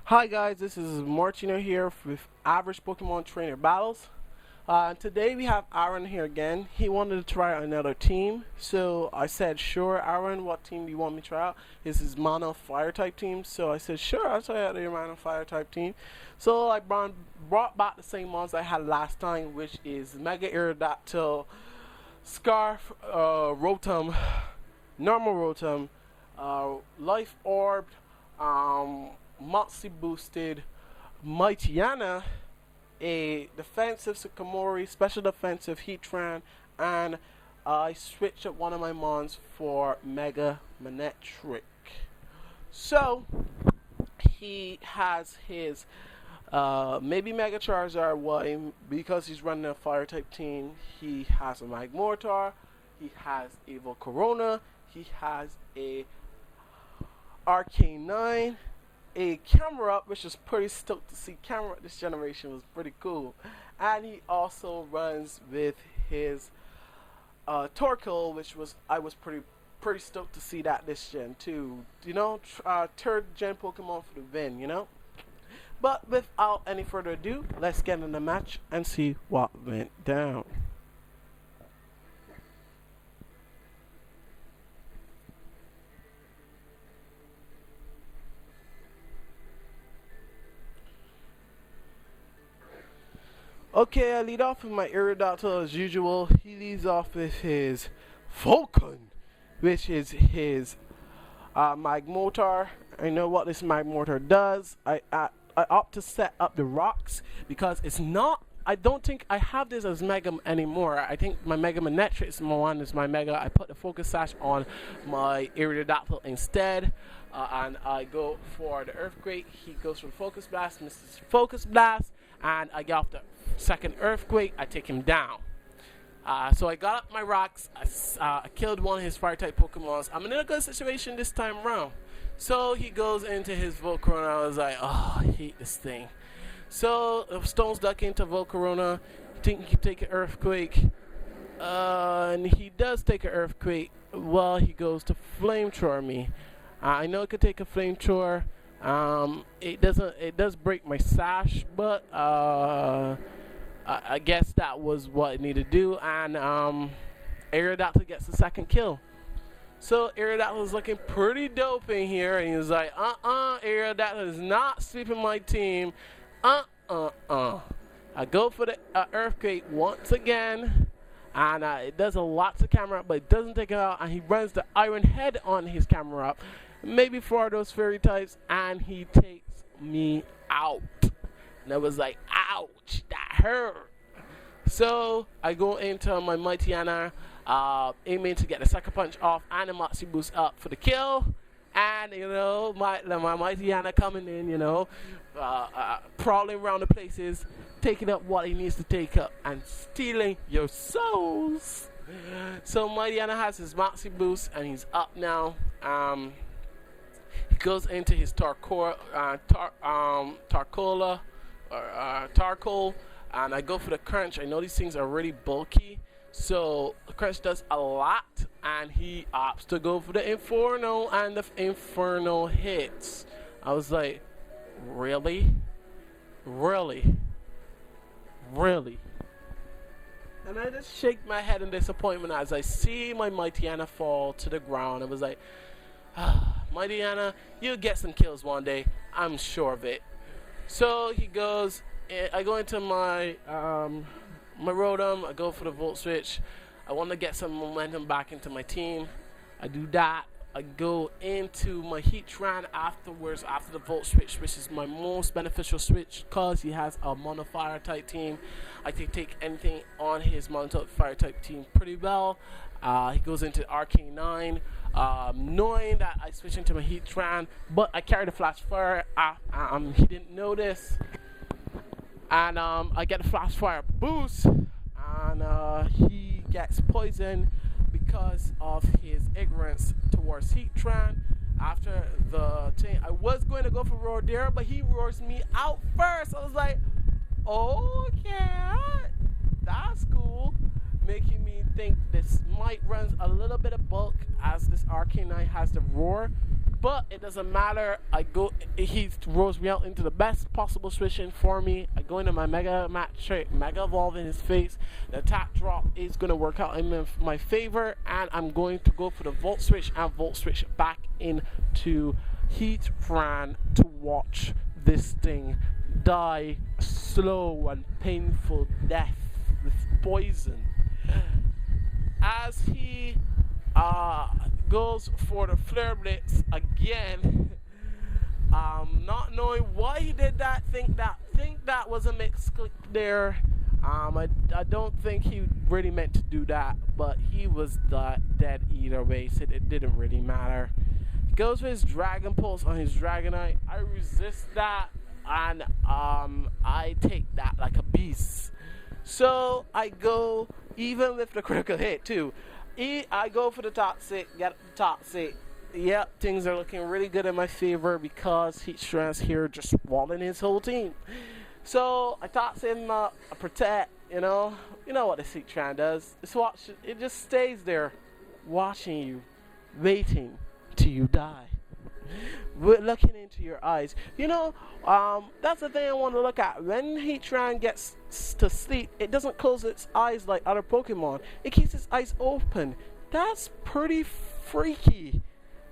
Hi guys, this is Martino here with Average Pokemon Trainer Battles. Today we have Aaron here again. He wanted to try another team, so I said, sure, Aaron, what team do you want me to try out? This is Mono Fire type team, so I said, sure, I'll try out your Mono Fire type team. So I brought back the same ones I had last time, which is Mega Aerodactyl, Scarf, Rotom, Normal Rotom, Life Orb, Moxie boosted Mightyana, a defensive Sukamori, special defensive Heatran, and I switched up one of my mons for Mega Manectric. So he has his maybe Mega Charizard. Why? Because he's running a fire type team. He has a Magmortar, he has a Volcarona, he has a Arcanine, a camera up, which is pretty stoked to see. Camera this generation was pretty cool, and he also runs with his Torkoal, which was I was pretty stoked to see that this gen too. Third gen Pokemon for the win. But without any further ado, let's get in the match and see what went down. Okay, I lead off with my Aerodactyl as usual. He leads off with his Vulcan, which is his Magmortar. I know what this Magmortar does. I opt to set up the rocks because it's not. I don't think I have this as Mega anymore. I think my Mega Manectric one is my Mega. I put the Focus Sash on my Aerodactyl instead, and I go for the Earthquake. He goes for the Focus Blast, misses Focus Blast, and I get off the second Earthquake. I take him down. So I got up my rocks. I killed one of his fire type Pokemons. I'm in a good situation this time around. So he goes into his Volcarona. I was like, oh, I hate this thing. So Stone's Duck into Volcarona. Think he can take an Earthquake. And he does take an Earthquake. Well, he goes to Flamethrower me. I know it could take a Flamethrower. It doesn't. It does break my sash, but I guess that was what it needed to do. And Aerodactyl gets the second kill. So Aerodactyl is looking pretty dope in here, and he's like, Aerodactyl is not sweeping my team. I go for the Earthquake once again, and it does a lot to camera up, but it doesn't take it out, and he runs the Iron Head on his camera up. Maybe for those fairy types, and he takes me out. And I was like, ouch, that hurt. So I go into my Mightyana, aiming to get the Sucker Punch off and the Moxie Boost up for the kill. And my Mightyana coming in, prowling around the places, taking up what he needs to take up, and stealing your souls. So Mightyana has his Moxie Boost, and he's up now. He goes into his Tarcola, Tarcoal, and I go for the Crunch. I know these things are really bulky, so the Crunch does a lot, and he opts to go for the Inferno, and the Inferno hits. I was like, really? Really? Really? And I just shake my head in disappointment as I see my Mightyana fall to the ground. I was like, Mightyana, you'll get some kills one day. I'm sure of it. So he goes. I go into my my Rotom. I go for the Volt Switch. I want to get some momentum back into my team. I do that. I go into my Heatran afterwards, after the Volt Switch, which is my most beneficial switch because he has a Mono Fire type team. I can take anything on his Mono Fire type team pretty well. He goes into Arcanine, knowing that I switch into my Heatran, but I carry the Flash Fire. He didn't notice, and I get the Flash Fire boost, and he gets poisoned because of his ignorance towards Heatran. After the thing, I was going to go for Rodere, but he roars me out first. I was like, okay, that's cool. making me think this might run a little bit of bulk as this Arcanine has the roar. But it doesn't matter. He rolls me out into the best possible switching for me. I go into my Mega Match Trick, Mega Evolve in his face. The attack drop is going to work out in my favor, and I'm going to go for the Volt Switch and Volt Switch back into Heatran to watch this thing die slow and painful death with poison. As he goes for the Flare Blitz again, not knowing why he did that. Think that was a mixed click there. I don't think he really meant to do that, but he was dead either way, so it didn't really matter. He goes for his Dragon Pulse on his Dragonite. I resist that, and I take that like a beast. So I go, even with the critical hit too, I go for the Toxic, get the Toxic. Yep, things are looking really good in my favor because Heatran's here just walling his whole team. So I Toxic him up, I Protect, you know what this Heatran does. It just stays there, watching you, waiting till you die. We're looking into your eyes. That's the thing I want to look at. When Heatran gets to sleep, it doesn't close its eyes like other Pokemon. It keeps its eyes open. That's pretty freaky.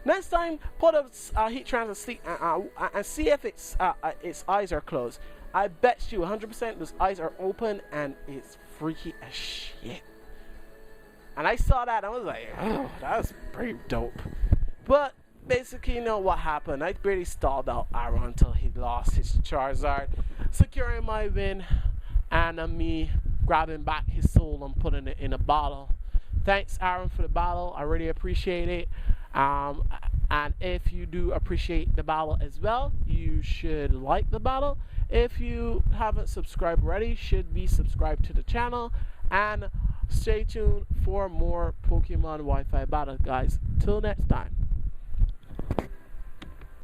Next time, put a Heatran to sleep and see if its eyes are closed. I bet you 100% those eyes are open, and it's freaky as shit. And I saw that, and I was like, oh, that was pretty dope. But basically, you know what happened. I barely stalled out Aaron until he lost his Charizard, securing my win, and me grabbing back his soul and putting it in a bottle. Thanks, Aaron, for the battle. I really appreciate it. And if you do appreciate the battle as well, you should like the battle. If you haven't subscribed already, should be subscribed to the channel. And stay tuned for more Pokemon Wi-Fi battles, guys. Till next time.